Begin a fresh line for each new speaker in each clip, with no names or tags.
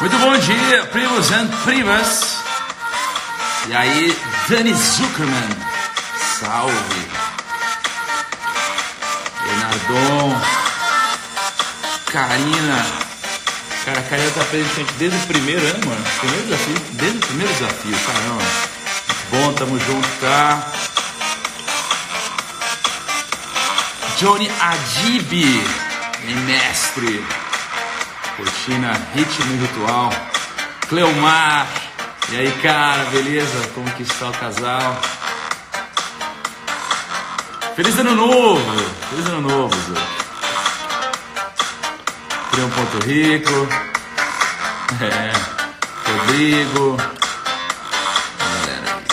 Muito bom dia, primos and primas. E aí, Dani Zuckerman, salve. Leonardon, Karina. Cara, a Karina tá presente desde o primeiro, né, mano? Primeiro desafio, desde o primeiro desafio, caramba. Muito bom, tamo junto, tá? Johnny Adib, mestre. Cortina, ritmo e ritual. Cleomar. E aí, cara, beleza? Como que está o casal? Feliz ano novo! Feliz ano novo, Zé. Trião Porto Rico. Rodrigo. Galera aí.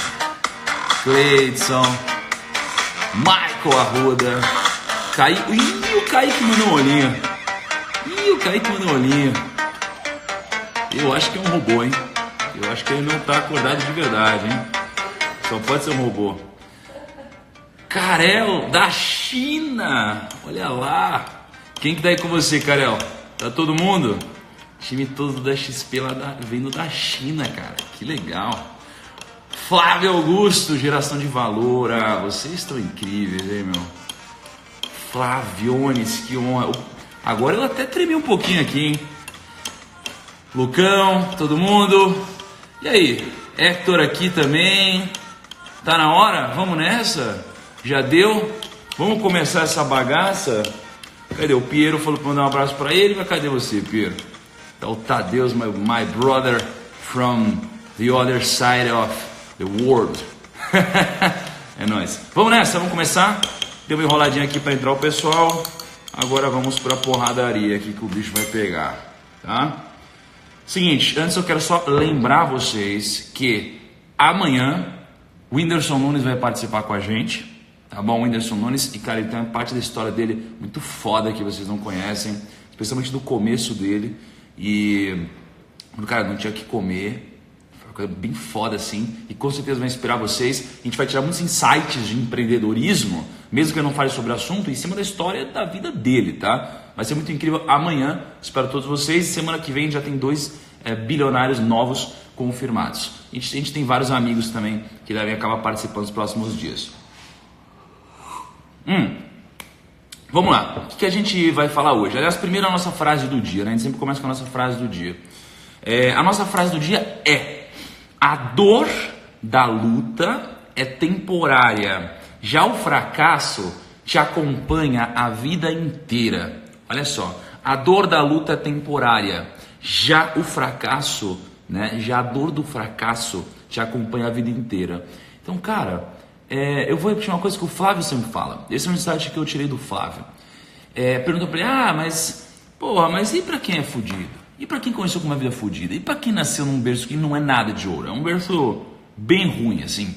Cleidson. Michael Arruda. Kaique. Ih, o Kaique mandou um olhinho. Eu acho que é um robô, hein? Eu acho que ele não tá acordado de verdade, hein? Só pode ser um robô. Karel, da China! Olha lá! Quem que tá aí com você, Karel? Tá todo mundo? Time todo da XP lá vindo da China, cara. Que legal! Flávio Augusto, geração de valor. Ah, vocês estão incríveis, hein, meu? Flaviones, que honra. Agora eu até tremi um pouquinho aqui, hein? Lucão, todo mundo. E aí? Hector aqui também. Tá na hora? Vamos nessa? Já deu? Vamos começar essa bagaça? Cadê? O Piero falou pra mandar um abraço pra ele, mas cadê você, Piero? Tá o Tadeus, my brother from the other side of the world. É nóis. Vamos nessa, vamos começar? Deu uma enroladinha aqui pra entrar o pessoal. Agora vamos pra porradaria aqui que o bicho vai pegar, tá? Seguinte, antes eu quero só lembrar vocês que amanhã o Whindersson Nunes vai participar com a gente, tá bom? O Whindersson Nunes, e cara, ele tem uma parte da história dele muito foda que vocês não conhecem, especialmente do começo dele, e o cara não tinha que comer, foi uma coisa bem foda assim, e com certeza vai inspirar vocês. A gente vai tirar muitos insights de empreendedorismo, mesmo que eu não fale sobre o assunto, em cima da história da vida dele, tá? Vai ser muito incrível amanhã, espero todos vocês. Semana que vem já tem 2 bilionários novos confirmados. A gente tem vários amigos também que devem acabar participando nos próximos dias. Vamos lá, o que a gente vai falar hoje? Aliás, primeiro a nossa frase do dia, né? A gente sempre começa com a nossa frase do dia. A nossa frase do dia é: a dor da luta é temporária, já o fracasso te acompanha a vida inteira. Olha só, a dor da luta é temporária, já o fracasso, né? Já a dor do fracasso te acompanha a vida inteira. Então, cara, eu vou repetir uma coisa que o Flávio sempre fala. Esse é um insight que eu tirei do Flávio. Pergunta pra ele: mas e pra quem é fudido? E pra quem conheceu com uma vida fudida? E pra quem nasceu num berço que não é nada de ouro? É um berço bem ruim, assim.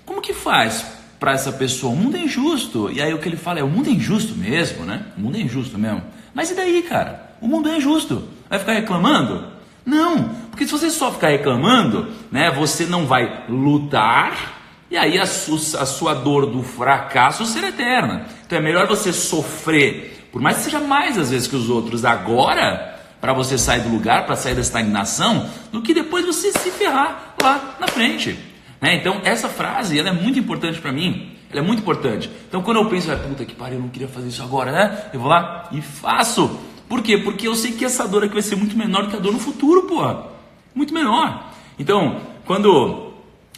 Como que faz para essa pessoa? O mundo é injusto. E aí o que ele fala é: o mundo é injusto mesmo, né? O mundo é injusto mesmo. Mas e daí, cara? O mundo é injusto. Vai ficar reclamando? Não, porque se você só ficar reclamando, né, você não vai lutar, e aí a sua dor do fracasso será eterna. Então é melhor você sofrer, por mais que seja mais às vezes que os outros agora, para você sair do lugar, para sair da estagnação, do que depois você se ferrar lá na frente. Então essa frase, ela é muito importante para mim, ela é muito importante. Então quando eu penso: puta que pariu, eu não queria fazer isso agora, né? Eu vou lá e faço. Por quê? Porque eu sei que essa dor aqui vai ser muito menor do que a dor no futuro, porra. Muito menor. Então, quando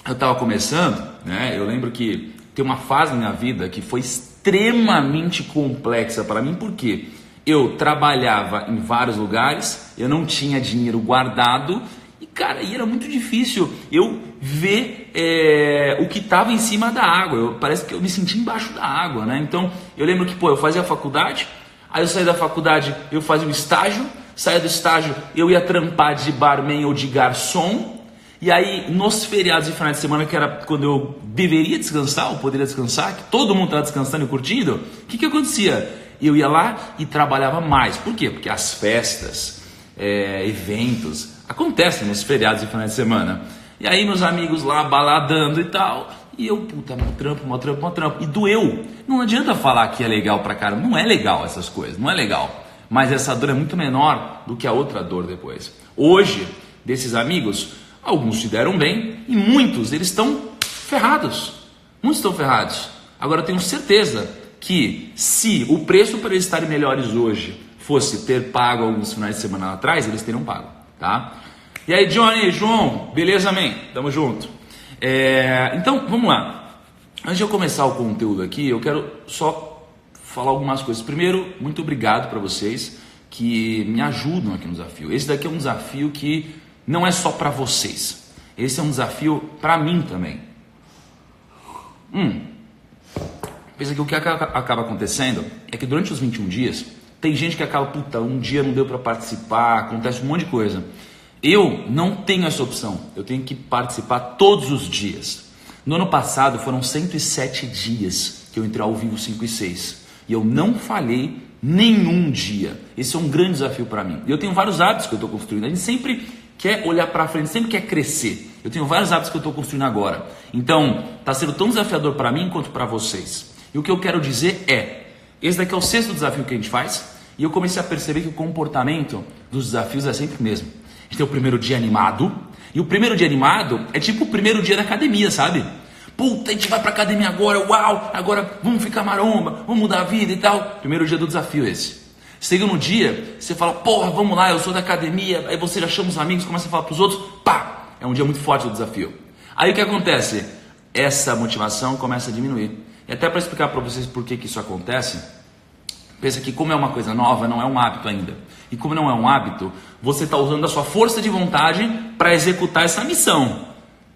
eu tava começando, né, eu lembro que tem uma fase na minha vida que foi extremamente complexa para mim, porque eu trabalhava em vários lugares, eu não tinha dinheiro guardado, e cara, e era muito difícil eu ver o que estava em cima da água. Parece que eu me sentia embaixo da água, né? Então eu lembro que eu fazia a faculdade, aí eu saía da faculdade, eu fazia um estágio, saía do estágio, eu ia trampar de barman ou de garçom, e aí nos feriados e finais de semana, que era quando eu deveria descansar, ou poderia descansar, que todo mundo estava descansando e curtindo, o que acontecia? Eu ia lá e trabalhava mais. Por quê? Porque as festas, eventos, acontecem nos feriados e finais de semana. E aí meus amigos lá baladando e tal, e eu, puta, mó trampo. E doeu. Não adianta falar que é legal pra caramba, não é legal essas coisas, não é legal. Mas essa dor é muito menor do que a outra dor depois. Hoje desses amigos, alguns se deram bem e muitos eles estão ferrados. Muitos estão ferrados. Agora eu tenho certeza que se o preço para eles estarem melhores hoje fosse ter pago alguns finais de semana atrás, eles teriam pago, tá? E aí, Johnny, João, beleza, man? Tamo junto. Então, vamos lá. Antes de eu começar o conteúdo aqui, eu quero só falar algumas coisas. Primeiro, muito obrigado para vocês que me ajudam aqui no desafio. Esse daqui é um desafio que não é só para vocês. Esse é um desafio para mim também. Pensa que o que acaba acontecendo é que durante os 21 dias, tem gente que acaba, puta, um dia não deu para participar, acontece um monte de coisa. Eu não tenho essa opção, eu tenho que participar todos os dias. No ano passado foram 107 dias que eu entrei ao vivo 5 e 6. E eu não falhei nenhum dia. Esse é um grande desafio para mim. E eu tenho vários hábitos que eu estou construindo. A gente sempre quer olhar para frente, sempre quer crescer. Eu tenho vários hábitos que eu estou construindo agora. Então, está sendo tão desafiador para mim quanto para vocês. E o que eu quero dizer esse daqui é o 6º desafio que a gente faz. E eu comecei a perceber que o comportamento dos desafios é sempre o mesmo. A gente tem o primeiro dia animado. E o primeiro dia animado é tipo o primeiro dia da academia, sabe? Puta, a gente vai pra academia agora, uau, agora vamos ficar maromba, vamos mudar a vida e tal. Primeiro dia do desafio esse. Segundo dia, você fala, porra, vamos lá, eu sou da academia. Aí você já chama os amigos, começa a falar pros outros, pá, é um dia muito forte do desafio. Aí o que acontece? Essa motivação começa a diminuir. E até para explicar para vocês por que isso acontece, pensa que como é uma coisa nova, não é um hábito ainda. E como não é um hábito, você está usando a sua força de vontade para executar essa missão.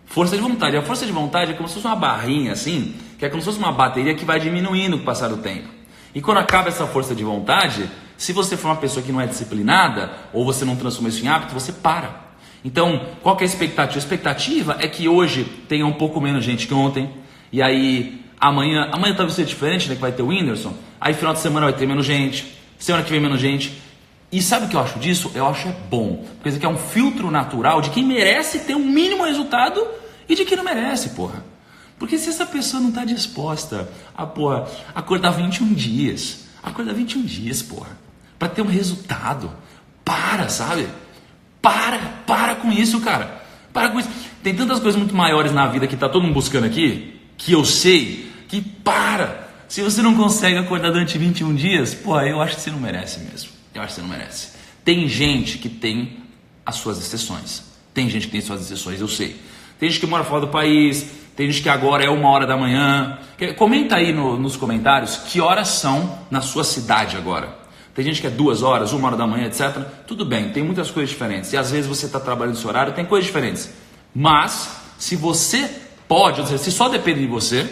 Força de vontade. A força de vontade é como se fosse uma barrinha assim, que é como se fosse uma bateria que vai diminuindo com o passar do tempo. E quando acaba essa força de vontade, se você for uma pessoa que não é disciplinada, ou você não transforma isso em hábito, você para. Então, qual que é a expectativa? A expectativa é que hoje tenha um pouco menos gente que ontem, e aí amanhã talvez seja diferente, né, que vai ter o Whindersson, aí final de semana vai ter menos gente, semana que vem menos gente. E sabe o que eu acho disso? Eu acho bom, porque isso aqui é um filtro natural de quem merece ter um mínimo resultado e de quem não merece, porra. Porque se essa pessoa não está disposta a, porra, acordar 21 dias, porra, para ter um resultado, sabe? Para com isso, cara. Para com isso. Tem tantas coisas muito maiores na vida que tá todo mundo buscando aqui, que eu sei, que se você não consegue acordar durante 21 dias, porra, eu acho que você não merece mesmo. Eu acho que você não merece. Tem gente que tem as suas exceções. Eu sei. Tem gente que mora fora do país, tem gente que agora é 1h da manhã. Comenta aí nos comentários que horas são na sua cidade agora. Tem gente que é 2 horas, 1h da manhã, etc. Tudo bem, tem muitas coisas diferentes. E às vezes você está trabalhando nesse horário, tem coisas diferentes. Mas, se você pode, ou seja, se só depende de você,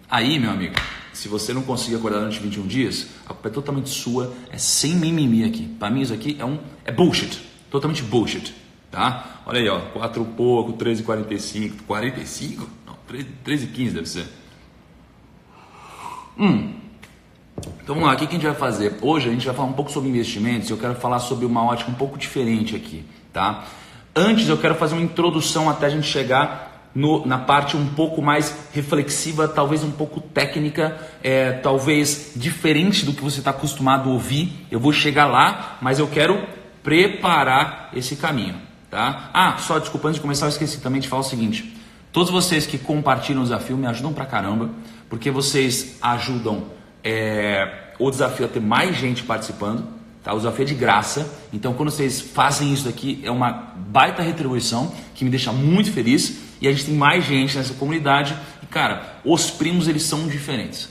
aí, meu amigo, se você não conseguir acordar durante 21 dias, a culpa é totalmente sua, é sem mimimi aqui. Para mim isso aqui é bullshit, totalmente bullshit, tá? Olha aí, ó, 4 e pouco, 13h45, 45? Não, 13h15 deve ser. Então vamos lá, o que a gente vai fazer? Hoje a gente vai falar um pouco sobre investimentos e eu quero falar sobre uma ótica um pouco diferente aqui, tá? Antes eu quero fazer uma introdução até a gente chegar na parte um pouco mais reflexiva, talvez um pouco técnica, talvez diferente do que você está acostumado a ouvir. Eu vou chegar lá, mas eu quero preparar esse caminho, tá? Só desculpa, antes de começar eu esqueci também de falar o seguinte: todos vocês que compartilham o desafio me ajudam pra caramba, porque vocês ajudam o desafio a ter mais gente participando, tá? O desafio é de graça, então quando vocês fazem isso aqui é uma baita retribuição que me deixa muito feliz. E a gente tem mais gente nessa comunidade. E cara, os primos eles são diferentes.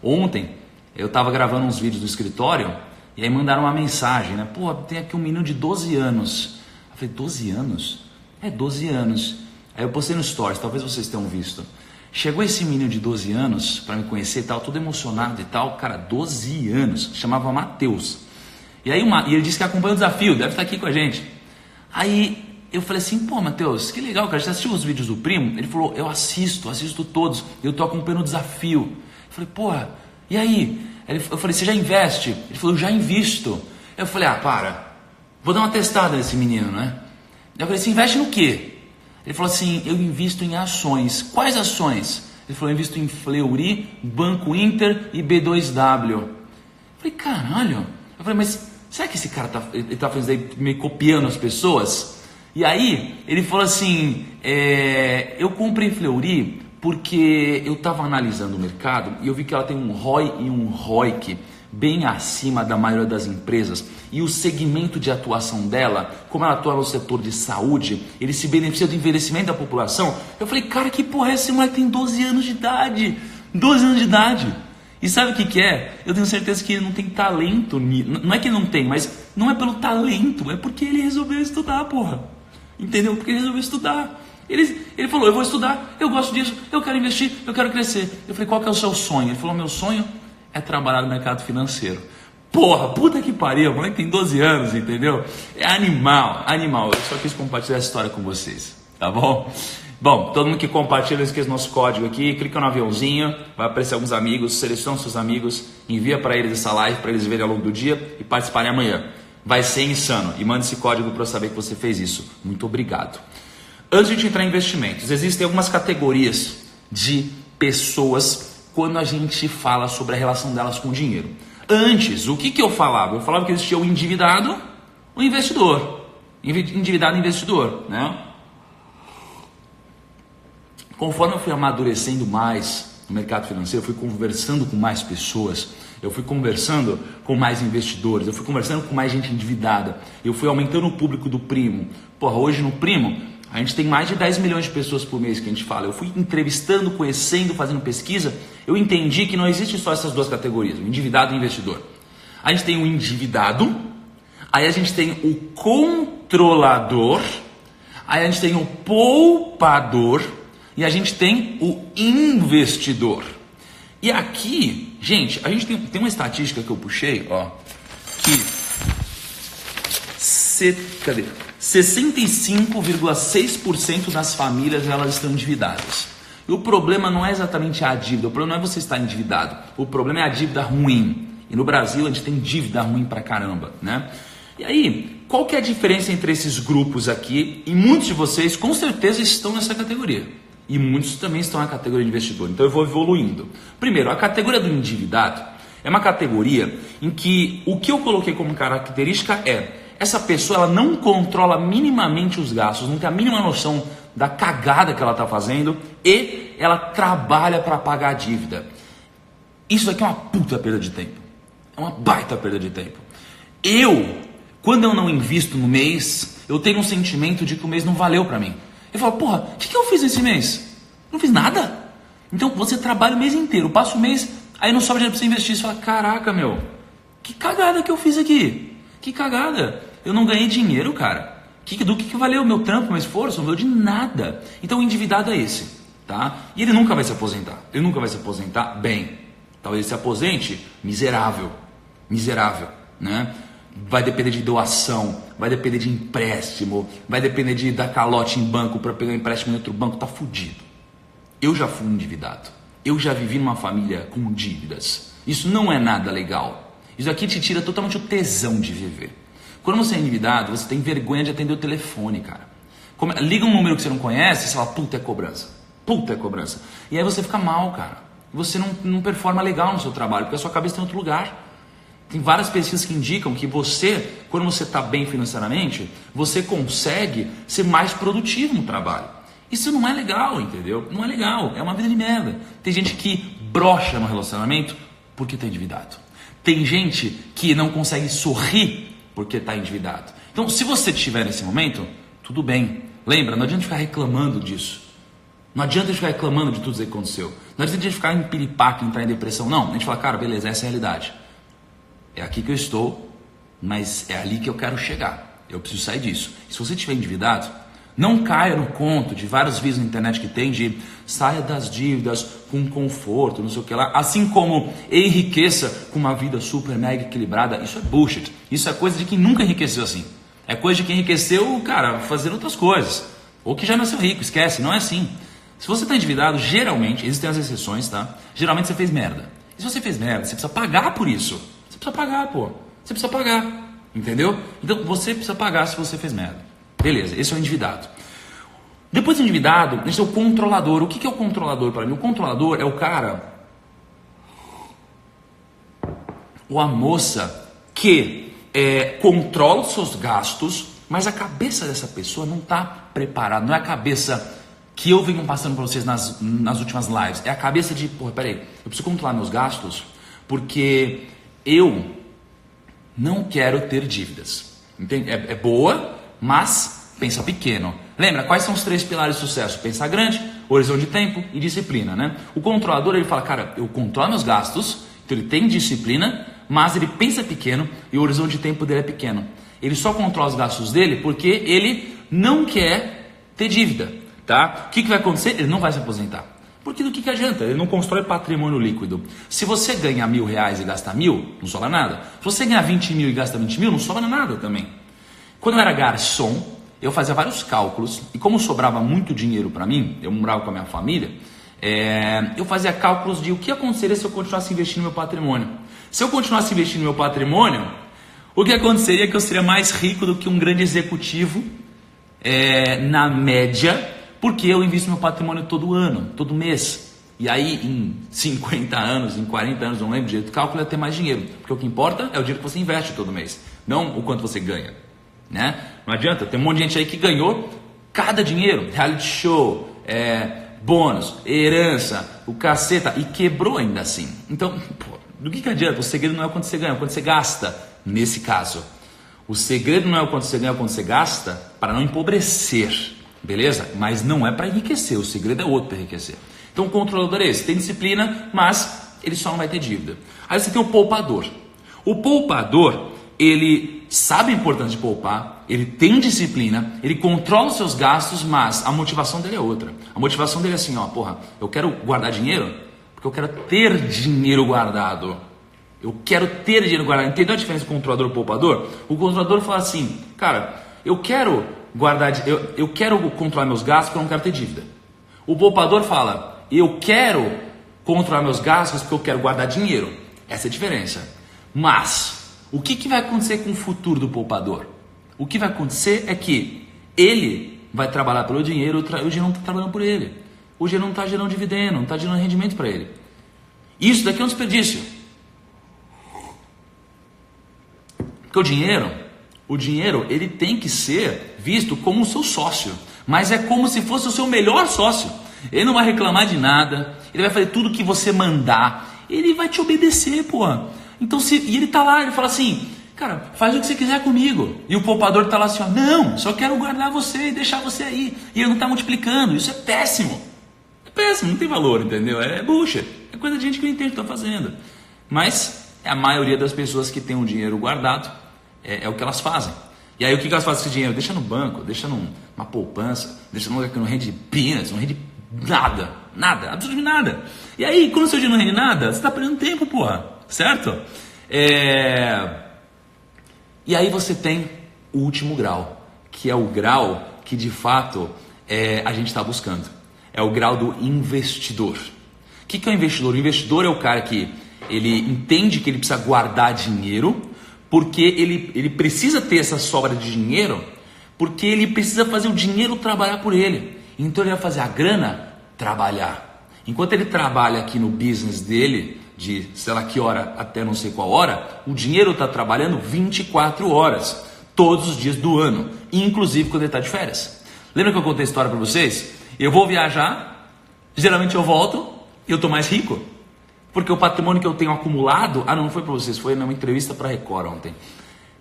Ontem eu tava gravando uns vídeos do escritório e aí mandaram uma mensagem, né? Pô, tem aqui um menino de 12 anos. Eu falei, 12 anos? 12 anos. Aí eu postei no Stories, talvez vocês tenham visto. Chegou esse menino de 12 anos para me conhecer e tal, todo emocionado e tal. Cara, 12 anos. Chamava Matheus. E aí ele disse que acompanha o desafio, deve estar aqui com a gente. Aí eu falei assim, pô, Matheus, que legal, cara, você assistiu os vídeos do primo? Ele falou, eu assisto todos, eu tô acompanhando o desafio. Eu falei, porra, e aí? Eu falei, você já investe? Ele falou, eu já invisto. Eu falei, vou dar uma testada nesse menino, né? Eu falei, você investe no quê? Ele falou assim, eu invisto em ações. Quais ações? Ele falou, eu invisto em Fleury, Banco Inter e B2W. Eu falei, caralho. Eu falei, mas será que esse cara tá fazendo aí, meio copiando as pessoas? E aí ele falou assim, eu comprei Fleury porque eu estava analisando o mercado e eu vi que ela tem um ROI e um ROIC bem acima da maioria das empresas, e o segmento de atuação dela, como ela atua no setor de saúde, ele se beneficia do envelhecimento da população. Eu falei, cara, que porra é essa? Esse moleque tem 12 anos de idade, 12 anos de idade. E sabe o que é? Eu tenho certeza que ele não tem talento, não é que ele não tem, mas não é pelo talento, é porque ele resolveu estudar, porra. Entendeu? Porque ele resolveu estudar. Ele falou, eu vou estudar, eu gosto disso, eu quero investir, eu quero crescer. Eu falei, qual que é o seu sonho? Ele falou, meu sonho é trabalhar no mercado financeiro. Porra, puta que pariu, o moleque tem 12 anos, entendeu? É animal. Eu só quis compartilhar essa história com vocês, tá bom? Bom, todo mundo que compartilha, não esqueça nosso código aqui, clica no aviãozinho, vai aparecer alguns amigos, seleciona seus amigos, envia para eles essa live, para eles verem ao longo do dia e participarem amanhã. Vai ser insano. E manda esse código para eu saber que você fez isso. Muito obrigado. Antes de a gente entrar em investimentos, existem algumas categorias de pessoas quando a gente fala sobre a relação delas com o dinheiro. Antes, o que eu falava? Eu falava que existia o endividado, o investidor. Endividado e investidor, né? Conforme eu fui amadurecendo mais no mercado financeiro, eu fui conversando com mais pessoas, eu fui conversando com mais investidores, eu fui conversando com mais gente endividada, eu fui aumentando o público do Primo. Porra, hoje no Primo, a gente tem mais de 10 milhões de pessoas por mês que a gente fala. Eu fui entrevistando, conhecendo, fazendo pesquisa, eu entendi que não existe só essas duas categorias, o endividado e o investidor. A gente tem o endividado, aí a gente tem o controlador, aí a gente tem o poupador, e a gente tem o investidor. E aqui, gente, a gente tem uma estatística que eu puxei, ó, que 65,6% das famílias elas estão endividadas. E o problema não é exatamente a dívida, o problema não é você estar endividado, o problema é a dívida ruim. E no Brasil a gente tem dívida ruim pra caramba, né? E aí, qual que é a diferença entre esses grupos aqui? E muitos de vocês com certeza estão nessa categoria. E muitos também estão na categoria de investidor. Então eu vou evoluindo. Primeiro, a categoria do endividado é uma categoria em que o que eu coloquei como característica é essa pessoa ela não controla minimamente os gastos, não tem a mínima noção da cagada que ela está fazendo e ela trabalha para pagar a dívida. Isso aqui é uma puta perda de tempo. É uma baita perda de tempo. Quando eu não invisto no mês, eu tenho um sentimento de que o mês não valeu para mim. Eu falo, porra, o que eu fiz esse mês? Não fiz nada. Então você trabalha o mês inteiro, passa o mês, aí não sobra dinheiro pra você investir. Você fala, caraca, meu, que cagada que eu fiz aqui. Que cagada. Eu não ganhei dinheiro, cara. Do que valeu o meu trampo, meu esforço? Não valeu de nada. Então o endividado é esse, tá? E ele nunca vai se aposentar. Ele nunca vai se aposentar bem. Talvez ele se aposente miserável. Miserável, né? Vai depender de doação, vai depender de empréstimo, vai depender de dar calote em banco para pegar um empréstimo em outro banco, tá fudido. Eu já fui endividado, eu já vivi numa família com dívidas. Isso não é nada legal. Isso aqui te tira totalmente o tesão de viver. Quando você é endividado, você tem vergonha de atender o telefone, cara. Liga um número que você não conhece e você fala, puta, é cobrança. Puta, é cobrança. E aí você fica mal, cara. Você não performa legal no seu trabalho, porque a sua cabeça tem outro lugar. Tem várias pesquisas que indicam que você, quando você está bem financeiramente, você consegue ser mais produtivo no trabalho. Isso não é legal, entendeu? Não é legal, é uma vida de merda. Tem gente que brocha no relacionamento porque está endividado. Tem gente que não consegue sorrir porque está endividado. Então, se você estiver nesse momento, tudo bem. Lembra, não adianta ficar reclamando disso. Não adianta ficar reclamando de tudo isso que aconteceu. Não adianta ficar em piripaque, entrar em depressão. Não, a gente fala, cara, beleza, essa é a realidade. É aqui que eu estou, mas é ali que eu quero chegar. Eu preciso sair disso. Se você estiver endividado, não caia no conto de vários vídeos na internet que tem de saia das dívidas com conforto, não sei o que lá. Assim como enriqueça com uma vida super mega equilibrada. Isso é bullshit. Isso é coisa de quem nunca enriqueceu assim. É coisa de quem enriqueceu, cara, fazendo outras coisas. Ou que já nasceu rico, esquece, não é assim. Se você está endividado, geralmente, existem as exceções, tá? Geralmente você fez merda. E se você fez merda, você precisa pagar por isso. Você precisa pagar, pô. Você precisa pagar, entendeu? Então você precisa pagar se você fez merda. Beleza, esse é o endividado. Depois do endividado, esse é o controlador. O que é o controlador para mim? O controlador é o cara ou a moça que controla os seus gastos, Mas a cabeça dessa pessoa não está preparada, não é a cabeça que eu venho passando para vocês nas últimas lives. É a cabeça de, porra, peraí, eu preciso controlar meus gastos porque eu não quero ter dívidas. Entende? É boa, mas pensa pequeno. Lembra, quais são os 3 pilares de sucesso? Pensar grande, horizonte de tempo e disciplina, né? O controlador, ele fala, cara, eu controlo meus gastos, então ele tem disciplina, mas ele pensa pequeno e o horizonte de tempo dele é pequeno. Ele só controla os gastos dele porque ele não quer ter dívida, tá? O que vai acontecer? Ele não vai se aposentar. Porque do que adianta? Ele não constrói patrimônio líquido. Se você ganha R$1.000 e gasta 1.000, não sobra nada. Se você ganha 20 mil e gasta 20 mil, não sobra nada também. Quando eu era garçom, eu fazia vários cálculos e como sobrava muito dinheiro para mim, eu morava com a minha família, eu fazia cálculos de o que aconteceria se eu continuasse investindo no meu patrimônio. Se eu continuasse investindo no meu patrimônio, o que aconteceria é que eu seria mais rico do que um grande executivo na média, porque eu invisto meu patrimônio todo ano, todo mês. E aí em 50 anos, em 40 anos, não lembro direito, o cálculo é ter mais dinheiro. Porque o que importa é o dinheiro que você investe todo mês, não o quanto você ganha. Né? Não adianta, tem um monte de gente aí que ganhou cada dinheiro, reality show, bônus, herança, o caceta, e quebrou ainda assim. Então, pô, do que adianta? O segredo não é o quanto você ganha, é o quanto você gasta, nesse caso. O segredo não é o quanto você ganha, é o quanto você gasta, para não empobrecer, beleza? Mas não é para enriquecer, o segredo é outro para enriquecer. Então o controlador é esse, tem disciplina, mas ele só não vai ter dívida. Aí você tem o poupador. O poupador, ele sabe a importância de poupar, ele tem disciplina, ele controla os seus gastos, mas a motivação dele é outra. A motivação dele é assim, ó, porra, eu quero guardar dinheiro porque eu quero ter dinheiro guardado. Eu quero ter dinheiro guardado. Entendeu a diferença do controlador e poupador? O controlador fala assim, cara, eu quero guardar, eu quero controlar meus gastos porque eu não quero ter dívida. O poupador fala, eu quero controlar meus gastos porque eu quero guardar dinheiro. Essa é a diferença. Mas o que vai acontecer com o futuro do poupador? O que vai acontecer é que ele vai trabalhar pelo dinheiro, o dinheiro não está trabalhando por ele. O dinheiro não está gerando dividendo, não está gerando rendimento para ele. Isso daqui é um desperdício. Porque o dinheiro ele tem que ser visto como o seu sócio. Mas é como se fosse o seu melhor sócio. Ele não vai reclamar de nada, ele vai fazer tudo que você mandar, ele vai te obedecer, pô. Então, e ele tá lá, ele fala assim, cara, faz o que você quiser comigo. E o poupador tá lá assim, ó, não, só quero guardar você e deixar você aí. E ele não tá multiplicando, isso é péssimo. É péssimo, não tem valor, entendeu? É bullshit, é coisa de gente que não entende o que tá fazendo. Mas a maioria das pessoas que tem um dinheiro guardado, é o que elas fazem. E aí o que elas fazem com esse dinheiro? Deixa no banco, deixa numa poupança, deixa num lugar que não rende peanuts, não rende nada, absolutamente nada. E aí, quando o seu dinheiro não rende nada, você está perdendo tempo, porra, certo? E aí você tem o último grau, que é o grau que de fato a gente está buscando. É o grau do investidor. O que é o investidor? O investidor é o cara que ele entende que ele precisa guardar dinheiro, porque ele precisa ter essa sobra de dinheiro, porque ele precisa fazer o dinheiro trabalhar por ele. Então ele vai fazer a grana trabalhar. Enquanto ele trabalha aqui no business dele, de sei lá que hora até não sei qual hora, o dinheiro está trabalhando 24 horas, todos os dias do ano, inclusive quando ele está de férias. Lembra que eu contei a história para vocês? Eu vou viajar, geralmente eu volto e eu estou mais rico. Porque o patrimônio que eu tenho acumulado... não foi para vocês, foi numa entrevista para a Record ontem.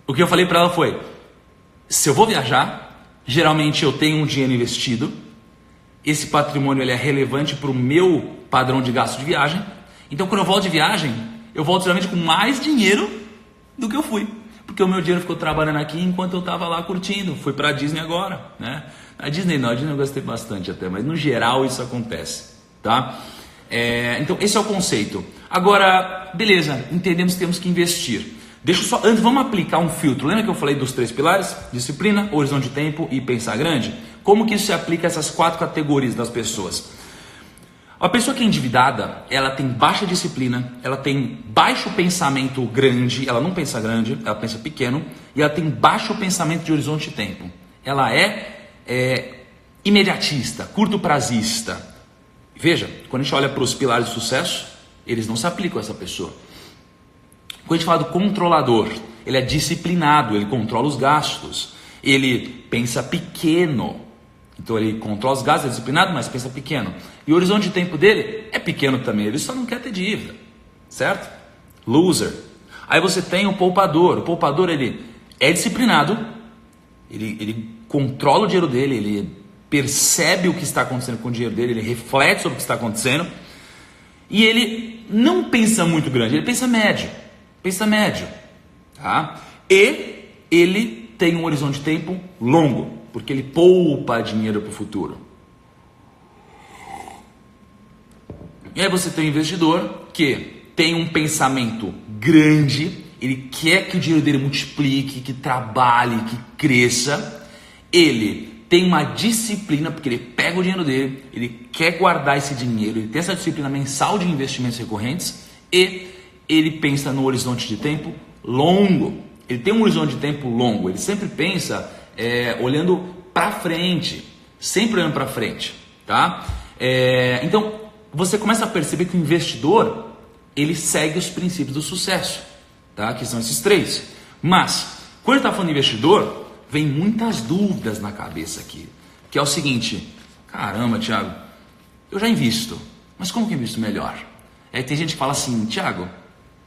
O que eu falei para ela foi, se eu vou viajar, geralmente eu tenho um dinheiro investido, esse patrimônio ele é relevante para o meu padrão de gasto de viagem, então quando eu volto de viagem, eu volto geralmente com mais dinheiro do que eu fui. Porque o meu dinheiro ficou trabalhando aqui enquanto eu estava lá curtindo, fui para a Disney agora, né? A Disney eu gostei bastante até, mas no geral isso acontece, tá? Então esse é o conceito. Agora, beleza, entendemos que temos que investir. Antes vamos aplicar um filtro. Lembra que eu falei dos 3 pilares? Disciplina, horizonte de tempo e pensar grande? Como que isso se aplica a essas 4 categorias das pessoas? A pessoa que é endividada, ela tem baixa disciplina, ela tem baixo pensamento grande, ela não pensa grande, ela pensa pequeno, e ela tem baixo pensamento de horizonte de tempo. Ela é imediatista, curto prazista. Veja, quando a gente olha para os pilares de sucesso, eles não se aplicam a essa pessoa. Quando a gente fala do controlador, ele é disciplinado, ele controla os gastos. Ele pensa pequeno. Então ele controla os gastos, é disciplinado, mas pensa pequeno. E o horizonte de tempo dele é pequeno também, ele só não quer ter dívida, certo? Loser. Aí você tem o poupador. O poupador, ele é disciplinado, ele controla o dinheiro dele, ele percebe o que está acontecendo com o dinheiro dele, ele reflete sobre o que está acontecendo. E ele não pensa muito grande, ele pensa médio. Tá? E ele tem um horizonte de tempo longo, porque ele poupa dinheiro para o futuro. E aí você tem um investidor que tem um pensamento grande, ele quer que o dinheiro dele multiplique, que trabalhe, que cresça. Ele tem uma disciplina, porque ele pega o dinheiro dele, ele quer guardar esse dinheiro, ele tem essa disciplina mensal de investimentos recorrentes e ele pensa no horizonte de tempo longo. Ele tem um horizonte de tempo longo, ele sempre pensa olhando para frente, sempre olhando para frente, tá? Então você começa a perceber que o investidor ele segue os princípios do sucesso, tá? Que são esses 3. Mas quando está falando de investidor, vem muitas dúvidas na cabeça aqui, que é o seguinte: caramba, Thiago, eu já invisto, mas como que eu invisto melhor? Aí tem gente que fala assim: Thiago,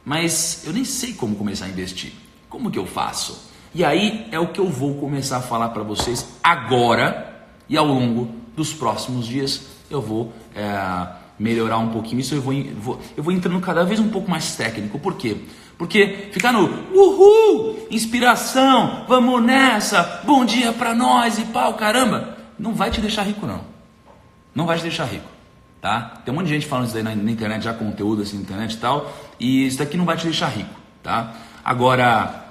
mas eu nem sei como começar a investir, como que eu faço? E aí é o que eu vou começar a falar para vocês agora, e ao longo dos próximos dias eu vou melhorar um pouquinho isso, eu vou entrando cada vez um pouco mais técnico. Por quê? Porque ficar no uhul, inspiração, vamos nessa, bom dia pra nós e pau, caramba, não vai te deixar rico não. Não vai te deixar rico, tá? Tem um monte de gente falando isso daí na internet, já conteúdo assim na internet e tal, e isso daqui não vai te deixar rico, tá? Agora,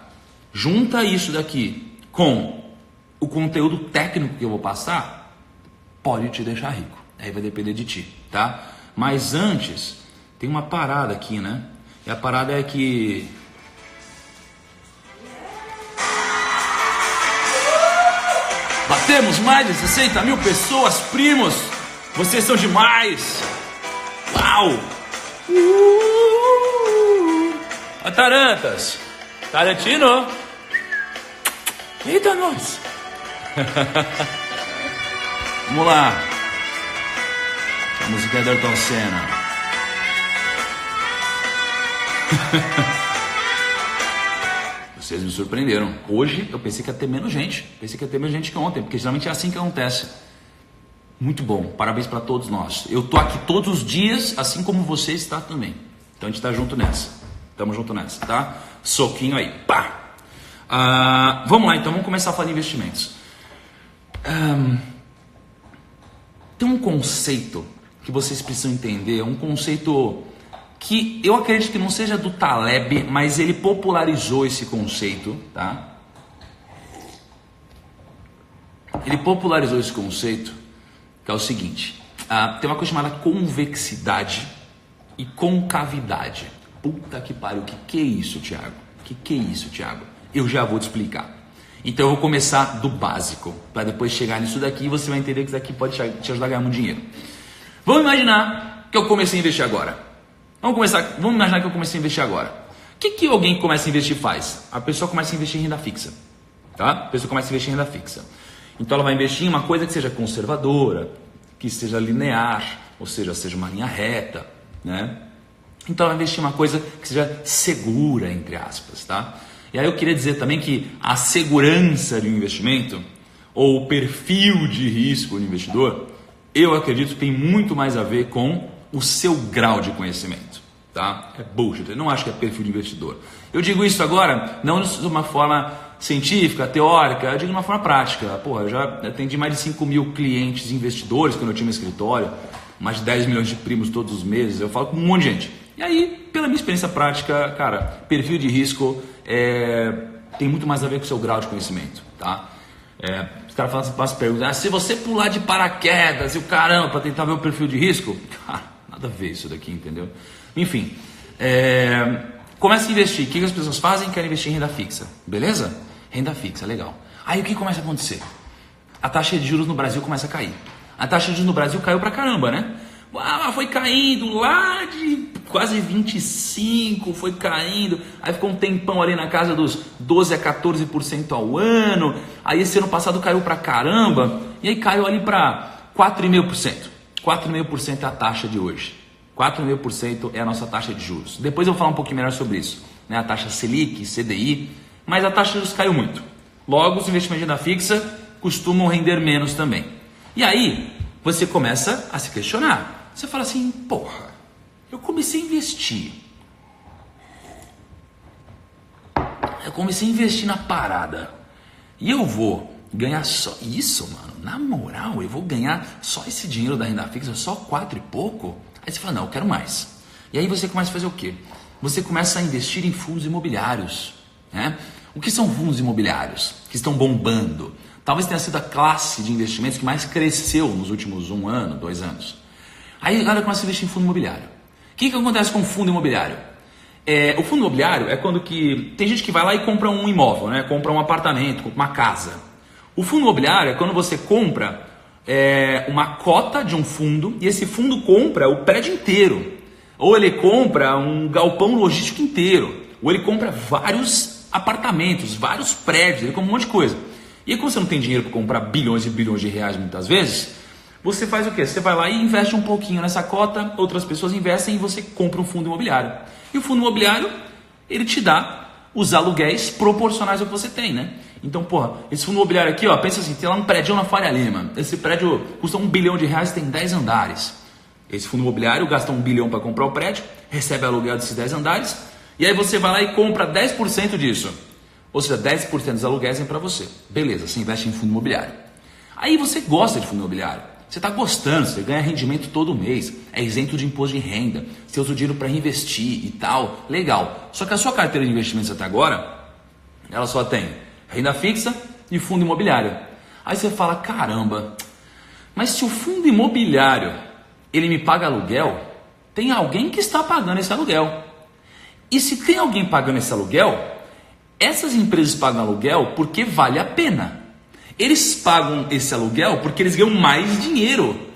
junta isso daqui com o conteúdo técnico que eu vou passar, pode te deixar rico. Aí vai depender de ti, tá? Mas antes, tem uma parada aqui, né? E a parada é que batemos mais de 60 mil pessoas, primos! Vocês são demais! Uau! Atarantas! Tarantino! Eita, nós! Vamos lá! A música é da Ayrton Senna. Vocês me surpreenderam. Hoje eu pensei que ia ter menos gente. Pensei que ia ter menos gente que ontem, porque geralmente é assim que acontece. Muito bom, parabéns para todos nós. Eu tô aqui todos os dias, assim como você está também. Então a gente tá junto nessa. Tamo junto nessa, tá? Soquinho aí, pá! Vamos lá, então vamos começar a falar de investimentos. Tem um conceito que vocês precisam entender, um conceito que eu acredito que não seja do Taleb, mas ele popularizou esse conceito, tá? Ele popularizou esse conceito, que é o seguinte: tem uma coisa chamada convexidade e concavidade. Puta que pariu, o que é isso, Thiago? O que é isso, Thiago? Eu já vou te explicar. Então eu vou começar do básico, para depois chegar nisso daqui e você vai entender que isso daqui pode te ajudar a ganhar muito dinheiro. Vamos imaginar que eu comecei a investir agora. Vamos imaginar que eu comecei a investir agora. O que alguém que começa a investir faz? A pessoa começa a investir em renda fixa, tá? A pessoa começa a investir em renda fixa. Então ela vai investir em uma coisa que seja conservadora, que seja linear, ou seja uma linha reta, né? Então ela vai investir em uma coisa que seja segura, entre aspas, tá? E aí eu queria dizer também que a segurança de um investimento, ou o perfil de risco do investidor, eu acredito que tem muito mais a ver com o seu grau de conhecimento, tá? É bullshit, eu não acho que é perfil de investidor. Eu digo isso agora não de uma forma científica, teórica, eu digo de uma forma prática. Porra, eu já atendi mais de 5 mil clientes investidores quando eu tinha meu escritório, mais de 10 milhões de primos todos os meses, eu falo com um monte de gente. E aí, pela minha experiência prática, cara, perfil de risco tem muito mais a ver com o seu grau de conhecimento, tá? Os caras fazem as perguntas: se você pular de paraquedas e o caramba para tentar ver o perfil de risco, cara, nada a ver isso daqui, entendeu? Enfim, começa a investir. O que as pessoas fazem? Querem investir em renda fixa, beleza? Renda fixa, legal. Aí o que começa a acontecer? A taxa de juros no Brasil começa a cair. A taxa de juros no Brasil caiu pra caramba, né? Foi caindo lá de quase 25%, foi caindo, aí ficou um tempão ali na casa dos 12 a 14% ao ano, aí esse ano passado caiu pra caramba, e aí caiu ali para 4,5%. 4,5% é a taxa de hoje. 4,5% é a nossa taxa de juros. Depois eu vou falar um pouquinho melhor sobre isso, né? A taxa Selic, CDI, mas a taxa de juros caiu muito. Logo, os investimentos de renda fixa costumam render menos também. E aí, você começa a se questionar. Você fala assim, porra, eu comecei a investir. Eu comecei a investir na parada. E eu vou ganhar só isso, mano. Na moral, eu vou ganhar só esse dinheiro da renda fixa, só 4 e pouco? Aí você fala, não, eu quero mais. E aí você começa a fazer o quê? Você começa a investir em fundos imobiliários, né? O que são fundos imobiliários? Que estão bombando. Talvez tenha sido a classe de investimentos que mais cresceu nos últimos 1 ano, 2 anos. Aí a galera começa a investir em fundo imobiliário. O que acontece com o fundo imobiliário? O fundo imobiliário é quando que tem gente que vai lá e compra um imóvel, né? Compra um apartamento, compra uma casa. O fundo imobiliário é quando você compra uma cota de um fundo e esse fundo compra o prédio inteiro. Ou ele compra um galpão logístico inteiro. Ou ele compra vários apartamentos, vários prédios, ele compra um monte de coisa. E aí, como você não tem dinheiro para comprar bilhões e bilhões de reais muitas vezes, você faz o quê? Você vai lá e investe um pouquinho nessa cota, outras pessoas investem e você compra um fundo imobiliário. E o fundo imobiliário, ele te dá os aluguéis proporcionais ao que você tem, né? Então, porra, esse fundo imobiliário aqui, ó, pensa assim, tem lá um prédio na Faria Lima. Esse prédio custa 1 bilhão de reais e tem 10 andares. Esse fundo imobiliário gasta 1 bilhão para comprar o prédio, recebe aluguel desses 10 andares, e aí você vai lá e compra 10% disso. Ou seja, 10% dos aluguéis vem para você. Beleza, você investe em fundo imobiliário. Aí você gosta de fundo imobiliário. Você está gostando, você ganha rendimento todo mês. É isento de imposto de renda. Você usa o dinheiro para investir e tal. Legal. Só que a sua carteira de investimentos até agora, ela só tem renda fixa e fundo imobiliário. Aí você fala, caramba, mas se o fundo imobiliário, ele me paga aluguel, tem alguém que está pagando esse aluguel. E se tem alguém pagando esse aluguel, essas empresas pagam aluguel porque vale a pena. Eles pagam esse aluguel porque eles ganham mais dinheiro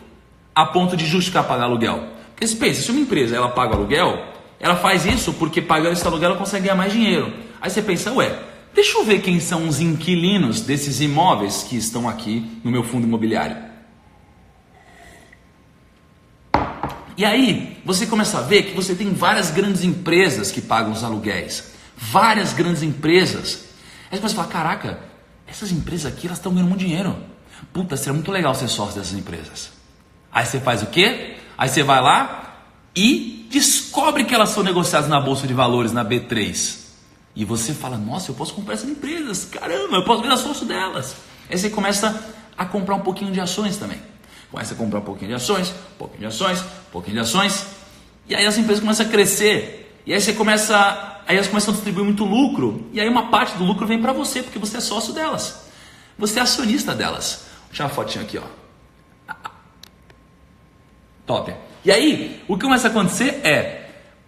a ponto de justificar pagar aluguel. Porque você pensa, se uma empresa ela paga aluguel, ela faz isso porque pagando esse aluguel ela consegue ganhar mais dinheiro. Aí você pensa, ué, deixa eu ver quem são os inquilinos desses imóveis que estão aqui no meu fundo imobiliário. E aí você começa a ver que você tem várias grandes empresas que pagam os aluguéis. Várias grandes empresas. Aí você começa a falar, caraca, essas empresas aqui elas estão ganhando muito dinheiro. Puta, seria muito legal ser sócio dessas empresas. Aí você faz o quê? Aí você vai lá e descobre que elas são negociadas na Bolsa de Valores, na B3. E você fala, nossa, eu posso comprar essas empresas. Caramba, eu posso virar sócio delas. Aí você começa a comprar um pouquinho de ações também. Começa a comprar um pouquinho de ações, um pouquinho de ações, um pouquinho de ações. E aí as empresas começam a crescer. E aí elas começam a distribuir muito lucro. E aí uma parte do lucro vem para você, porque você é sócio delas. Você é acionista delas. Vou tirar uma fotinha aqui, ó. Top. E aí, o que começa a acontecer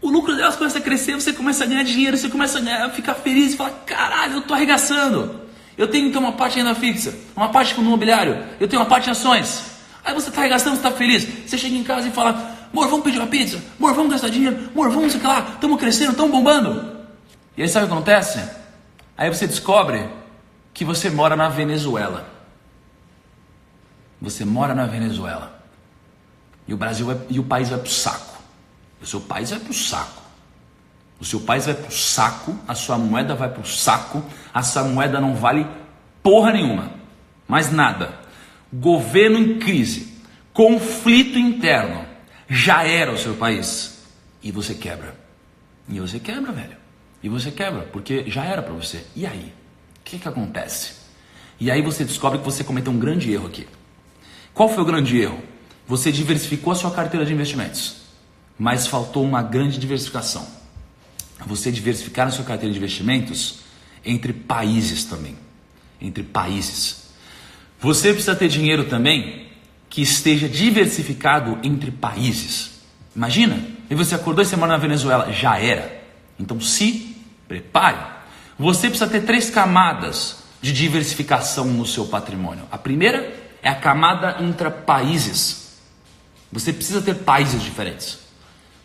o lucro delas começa a crescer, você começa a ganhar dinheiro, você começa a ficar feliz e fala, caralho, eu tô arregaçando. Eu tenho então uma parte em renda fixa, uma parte de fundo imobiliário, eu tenho uma parte em ações. Aí você está arregaçando, você está feliz. Você chega em casa e fala, amor, vamos pedir uma pizza? Amor, vamos gastar dinheiro? Amor, vamos, sei lá, estamos crescendo, estamos bombando. E aí sabe o que acontece? Aí você descobre que você mora na Venezuela. Você mora na Venezuela. E o país vai pro saco. O seu país vai pro saco. O seu país vai pro saco, a sua moeda vai pro saco, a sua moeda não vale porra nenhuma. Mais nada. Governo em crise, conflito interno, já era o seu país. E você quebra. E você quebra, velho. E você quebra, porque já era para você. E aí? O que acontece? E aí você descobre que você cometeu um grande erro aqui. Qual foi o grande erro? Você diversificou a sua carteira de investimentos, mas faltou uma grande diversificação. Você diversificar a sua carteira de investimentos entre países também. Entre países. Você precisa ter dinheiro também que esteja diversificado entre países. Imagina, e você acordou e você mora na Venezuela, já era. Então se prepare. Você precisa ter 3 camadas de diversificação no seu patrimônio. A primeira é a camada intra-países. Você precisa ter países diferentes.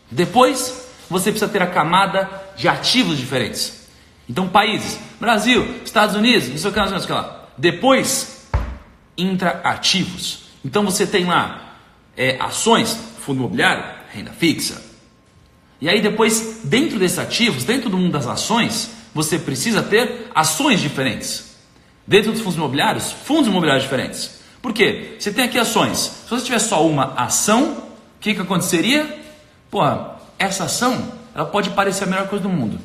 Depois, você precisa ter a camada de ativos diferentes. Então, países, Brasil, Estados Unidos, não sei o que, não sei o que lá. Depois, intra-ativos. Então, você tem lá ações, fundo imobiliário, renda fixa. E aí depois, dentro desses ativos, dentro do mundo das ações, você precisa ter ações diferentes. Dentro dos fundos imobiliários diferentes. Por quê? Você tem aqui ações. Se você tiver só uma ação, o que aconteceria? Essa ação, ela pode parecer a melhor coisa do mundo.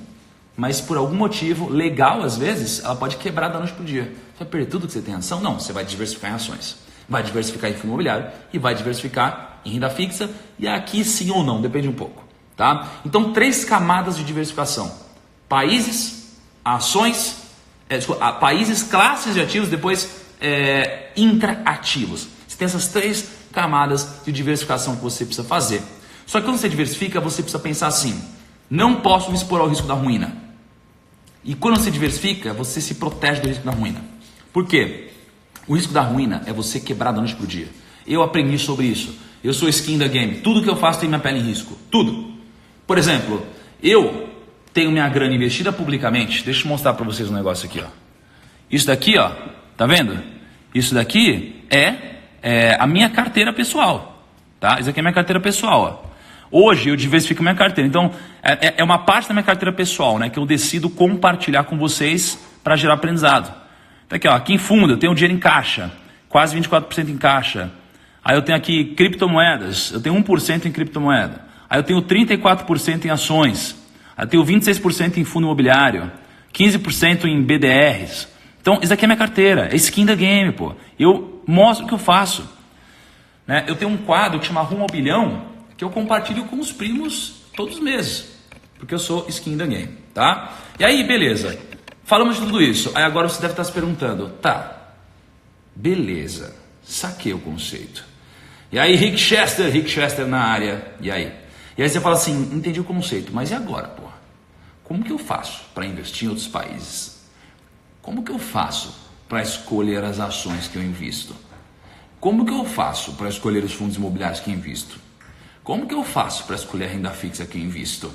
Mas por algum motivo legal, às vezes, ela pode quebrar da noite para o dia. Você vai perder tudo que você tem em ação? Não, você vai diversificar em ações. Vai diversificar em fundo imobiliário e vai diversificar em renda fixa. E aqui sim ou não, depende um pouco. Tá? Então, 3 camadas de diversificação. Países, ações, países, classes de ativos, depois intra-ativos. Você tem essas 3 camadas de diversificação que você precisa fazer. Só que quando você diversifica, você precisa pensar assim: não posso me expor ao risco da ruína. E quando você diversifica, você se protege do risco da ruína. Por quê? O risco da ruína é você quebrar da noite para o dia. Eu aprendi sobre isso. Eu sou skin da game. Tudo que eu faço tem minha pele em risco. Tudo. Por exemplo, eu tenho minha grana investida publicamente. Deixa eu mostrar para vocês um negócio aqui. Ó. Isso daqui, ó, tá vendo? Isso daqui é a minha carteira pessoal. Tá? Isso aqui é minha carteira pessoal. Ó. Hoje eu diversifico minha carteira. Então, é uma parte da minha carteira pessoal, né, que eu decido compartilhar com vocês para gerar aprendizado. Então, aqui em fundo eu tenho dinheiro em caixa, quase 24% em caixa. Aí eu tenho aqui criptomoedas, eu tenho 1% em criptomoeda. Aí eu tenho 34% em ações. Aí eu tenho 26% em fundo imobiliário, 15% em BDRs. Então, isso aqui é minha carteira, é skin da game, pô. Eu mostro o que eu faço. Né? Eu tenho um quadro que chama Rumo ao Bilhão, que eu compartilho com os primos todos os meses, porque eu sou skin da game, tá? E aí, beleza. Falamos de tudo isso. Aí agora você deve estar se perguntando, tá, beleza, saquei o conceito. E aí, Rick Chester na área, e aí? E aí você fala assim, entendi o conceito, mas e agora, pô? Como que eu faço para investir em outros países? Como que eu faço para escolher as ações que eu invisto? Como que eu faço para escolher os fundos imobiliários que eu invisto? Como que eu faço para escolher a renda fixa que eu invisto?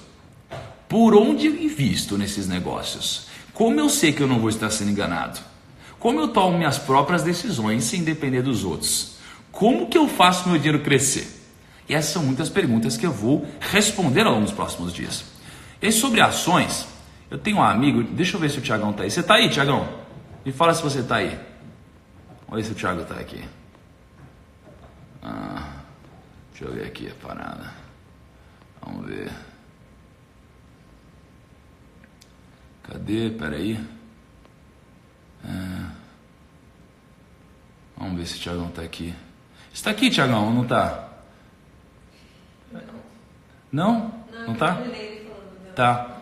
Por onde eu invisto nesses negócios? Como eu sei que eu não vou estar sendo enganado? Como eu tomo minhas próprias decisões sem depender dos outros? Como que eu faço meu dinheiro crescer? E essas são muitas perguntas que eu vou responder ao longo dos próximos dias. E sobre ações, eu tenho um amigo, deixa eu ver se o Thiagão está aí. Você está aí, Thiagão? Me fala se você está aí. Olha se o Thiago está aqui. Deixa eu ver aqui a parada. Vamos ver. Cadê? Peraí. Vamos ver se o Thiagão está aqui. Você está aqui, Thiagão, ou não está? Não? Não tá? Tá.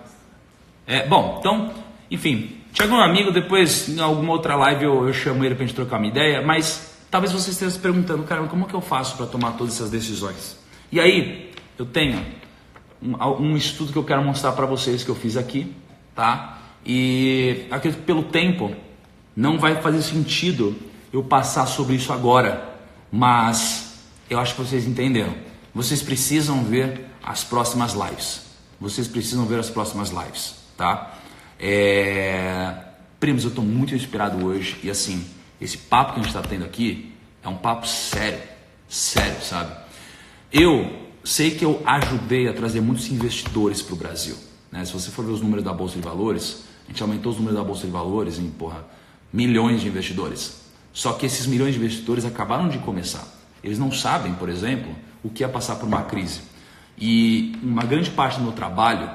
Bom, então, enfim, Thiago é um amigo, depois em alguma outra live eu chamo ele pra gente trocar uma ideia, mas talvez você esteja se perguntando, cara, como que eu faço para tomar todas essas decisões? E aí, eu tenho um estudo que eu quero mostrar para vocês que eu fiz aqui, tá? E acredito que pelo tempo não vai fazer sentido eu passar sobre isso agora, mas eu acho que vocês entenderam. Vocês precisam ver as próximas lives. Vocês precisam ver as próximas lives, tá? Primos, eu estou muito inspirado hoje. E assim, esse papo que a gente está tendo aqui é um papo sério. Sério, sabe? Eu sei que eu ajudei a trazer muitos investidores para o Brasil, né? Se você for ver os números da Bolsa de Valores, a gente aumentou os números da Bolsa de Valores em, milhões de investidores. Só que esses milhões de investidores acabaram de começar. Eles não sabem, por exemplo, o que é passar por uma crise. E uma grande parte do meu trabalho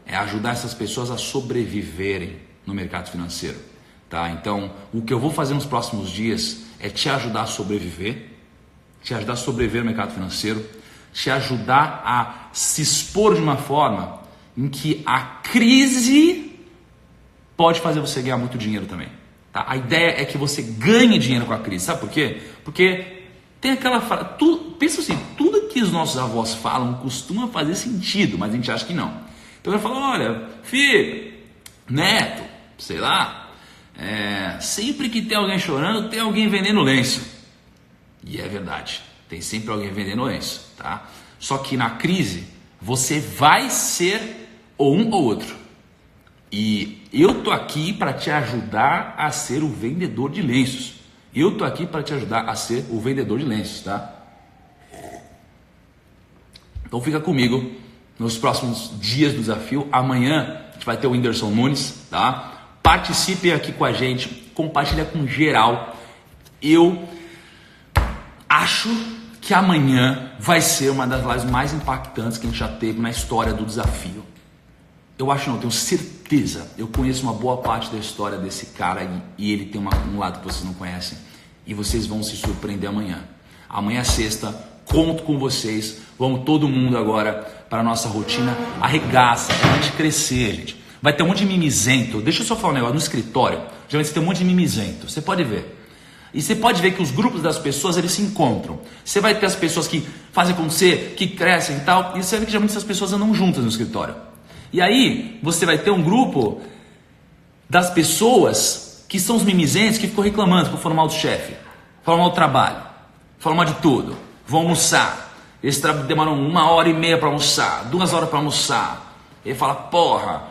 é ajudar essas pessoas a sobreviverem no mercado financeiro, tá? Então, o que eu vou fazer nos próximos dias é te ajudar a sobreviver, no mercado financeiro, te ajudar a se expor de uma forma em que a crise pode fazer você ganhar muito dinheiro também, tá? A ideia é que você ganhe dinheiro com a crise, sabe por quê? Porque tem aquela frase, pensa assim, tudo que os nossos avós falam costuma fazer sentido, mas a gente acha que não. Então eu falo, olha, filho, neto, sei lá, sempre que tem alguém chorando, tem alguém vendendo lenço. E é verdade, tem sempre alguém vendendo lenço, tá? Só que na crise Você vai ser ou um ou outro. E eu tô aqui para te ajudar a ser o vendedor de lenços. Eu tô aqui para te ajudar a ser o vendedor de lenços, tá? Então fica comigo nos próximos dias do desafio. Amanhã a gente vai ter o Whindersson Nunes, tá? Participe aqui com a gente, compartilha com geral. Eu acho que amanhã vai ser uma das lives mais impactantes que a gente já teve na história do desafio. Eu acho não, eu tenho certeza. Eu conheço uma boa parte da história desse cara e ele tem um lado que vocês não conhecem. E vocês vão se surpreender amanhã. Amanhã é sexta, conto com vocês. Vamos todo mundo agora para a nossa rotina. Arregaça, é a gente crescer, gente. Vai ter um monte de mimizento. Deixa eu só falar um negócio, no escritório, geralmente você tem um monte de mimizento. Você pode ver. E você pode ver que os grupos das pessoas, eles se encontram. Você vai ter as pessoas que fazem acontecer, que crescem e tal. E você vê que geralmente essas pessoas andam juntas no escritório. E aí, você vai ter um grupo das pessoas que são os mimizentos, que ficam reclamando, que falam mal do chefe, falam mal do trabalho, falam mal de tudo, vão almoçar. Eles demoram 1h30 para almoçar, 2 horas para almoçar. Ele fala, porra,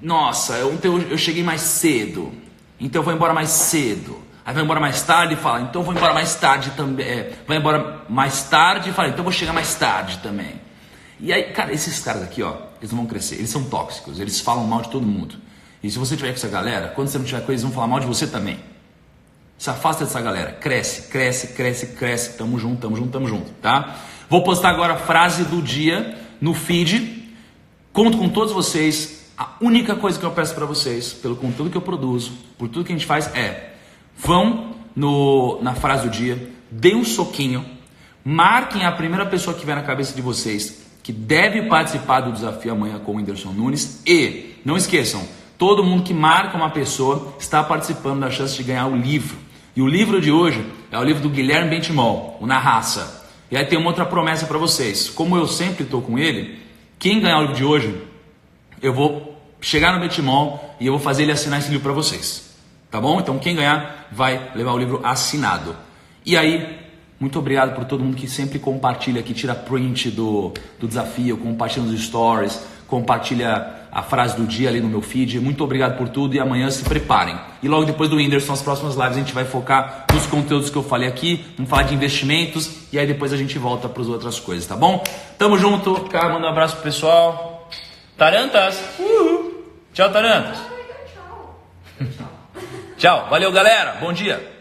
nossa, eu cheguei mais cedo, então eu vou embora mais cedo. Aí vai embora mais tarde e fala, então eu vou embora mais tarde também. Vai embora mais tarde e fala, então eu vou chegar mais tarde também. E aí, cara, esses caras aqui, ó, eles não vão crescer, eles são tóxicos, eles falam mal de todo mundo. E se você tiver com essa galera, quando você não tiver com eles, eles vão falar mal de você também. Se afasta dessa galera, cresce, cresce, cresce, cresce, tamo junto, tamo junto, tamo junto, tá? Vou postar agora a frase do dia no feed, conto com todos vocês. A única coisa que eu peço pra vocês, pelo conteúdo que eu produzo, por tudo que a gente faz, vão na frase do dia, deem um soquinho, marquem a primeira pessoa que vier na cabeça de vocês, que deve participar do desafio amanhã com o Whindersson Nunes. E não esqueçam, todo mundo que marca uma pessoa está participando da chance de ganhar o livro. E o livro de hoje é o livro do Guilherme Bentimol, o Na Raça. E aí tem uma outra promessa para vocês. Como eu sempre estou com ele, quem ganhar o livro de hoje, eu vou chegar no Bentimol e eu vou fazer ele assinar esse livro para vocês. Tá bom? Então quem ganhar vai levar o livro assinado. E aí, muito obrigado por todo mundo que sempre compartilha, que tira print do desafio, compartilha nos stories, compartilha a frase do dia ali no meu feed. Muito obrigado por tudo e amanhã se preparem. E logo depois do Whindersson, nas próximas lives, a gente vai focar nos conteúdos que eu falei aqui, vamos falar de investimentos e aí depois a gente volta para as outras coisas, tá bom? Tamo junto, cara, manda um abraço pro pessoal. Tarantas! Uhul. Tchau, Tarantas!
Tchau.
Tchau, valeu galera, bom dia!